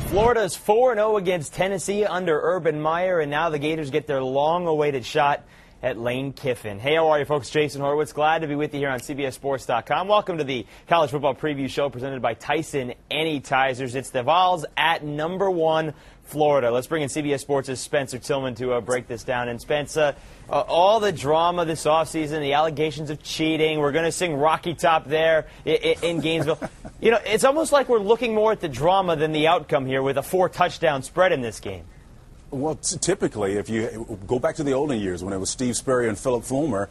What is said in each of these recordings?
Florida's 4-0 against Tennessee under Urban Meyer, and now the Gators get their long-awaited shot at Lane Kiffin. Hey, how are you, folks? Jason Horowitz, glad to be with you here on CBSSports.com. Welcome to the College Football Preview Show presented by Tyson Anytizers. It's the Vols at #1 Florida. Let's bring in CBS Sports' Spencer Tillman to break this down. And Spencer, all the drama this offseason, the allegations of cheating, we're going to sing Rocky Top there in Gainesville. You know, it's almost like we're looking more at the drama than the outcome here with a 4-touchdown spread in this game. Well, typically, if you go back to the olden years when it was Steve Spurrier and Philip Fulmer,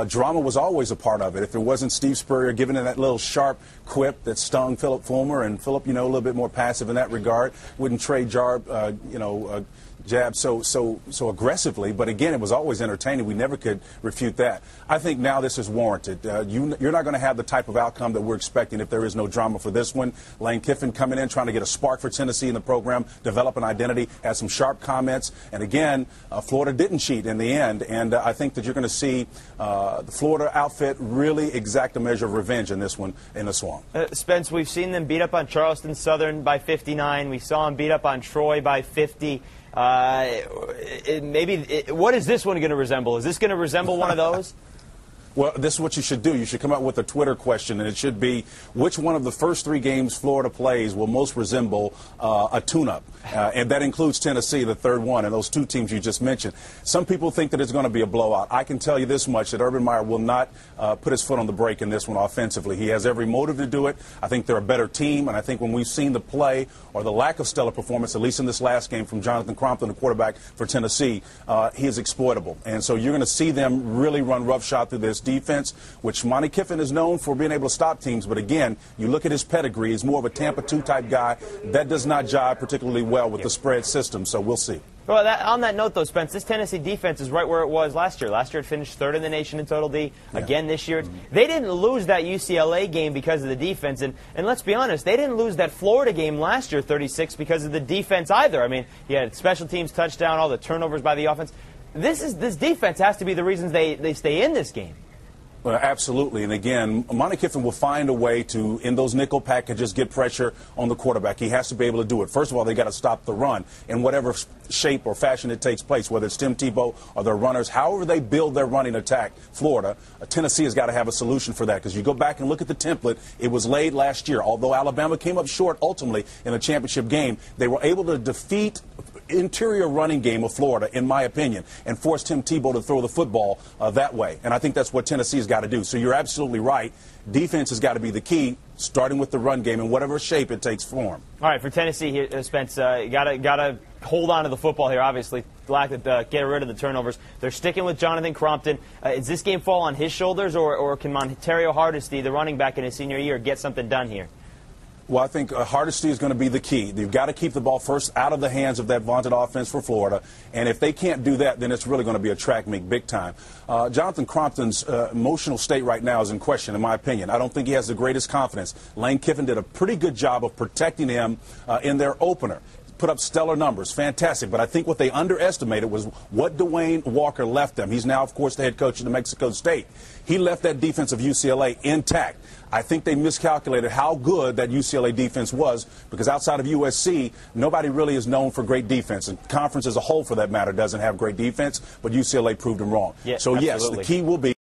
drama was always a part of it. If it wasn't Steve Spurrier giving it that little sharp quip that stung Philip Fulmer, and Philip, a little bit more passive in that regard, wouldn't trade jab so aggressively. But again, it was always entertaining. We never could refute that. I think now this is warranted. You're not going to have the type of outcome that we're expecting if there is no drama for this one. Lane Kiffin coming in, trying to get a spark for Tennessee in the program, develop an identity, had some sharp comments. And again, Florida didn't cheat in the end. And I think that you're going to see the Florida outfit really exact a measure of revenge in this one in the Swamp. Spence, we've seen them beat up on Charleston Southern by 59. We saw them beat up on Troy by 50. What is this one going to resemble? Is this going to resemble one of those? Well, this is what you should do. You should come out with a Twitter question, and it should be, which one of the first 3 games Florida plays will most resemble a tune-up? And that includes Tennessee, the third one, and those 2 teams you just mentioned. Some people think that it's going to be a blowout. I can tell you this much, that Urban Meyer will not put his foot on the brake in this one offensively. He has every motive to do it. I think they're a better team, and I think when we've seen the play or the lack of stellar performance, at least in this last game from Jonathan Crompton, the quarterback for Tennessee, he is exploitable. And so you're going to see them really run roughshod through this defense, which Monty Kiffin is known for being able to stop teams. But again, you look at his pedigree, he's more of a Tampa 2 type guy. That does not jive particularly well with the spread system, so we'll see. Well, on that note, though, Spence, this Tennessee defense is right where it was last year. Last year it finished 3rd in the nation in total D. Again this year. They didn't lose that UCLA game because of the defense. And let's be honest, they didn't lose that Florida game last year, 36, because of the defense either. I mean, you had special teams touchdown, all the turnovers by the offense. This defense has to be the reasons they stay in this game. Well, absolutely. And again, Monty Kiffin will find a way to, in those nickel packages, get pressure on the quarterback. He has to be able to do it. First of all, they got to stop the run in whatever shape or fashion it takes place, whether it's Tim Tebow or their runners. However they build their running attack, Florida, Tennessee has got to have a solution for that. Because you go back and look at the template, it was laid last year. Although Alabama came up short ultimately in the championship game, they were able to defeat interior running game of Florida, in my opinion, and force Tim Tebow to throw the football that way. And I think that's what Tennessee's got to do. So you're absolutely right. Defense has got to be the key, starting with the run game in whatever shape it takes form. All right, for Tennessee here, Spence, you gotta hold on to the football here. Obviously, get rid of the turnovers. They're sticking with Jonathan Crompton. Does this game fall on his shoulders, or can Montario Hardesty, the running back in his senior year, get something done here? Well, I think Hardesty is going to be the key. You've got to keep the ball first out of the hands of that vaunted offense for Florida. And if they can't do that, then it's really going to be a track meet big time. Jonathan Crompton's emotional state right now is in question, in my opinion. I don't think he has the greatest confidence. Lane Kiffin did a pretty good job of protecting him in their opener. Put up stellar numbers, fantastic. But I think what they underestimated was what Dwayne Walker left them. He's now, of course, the head coach of New Mexico State. He left that defense of UCLA intact. I think they miscalculated how good that UCLA defense was, because outside of USC, nobody really is known for great defense. And conference as a whole, for that matter, doesn't have great defense, but UCLA proved them wrong. Yeah, so, yes, the key will be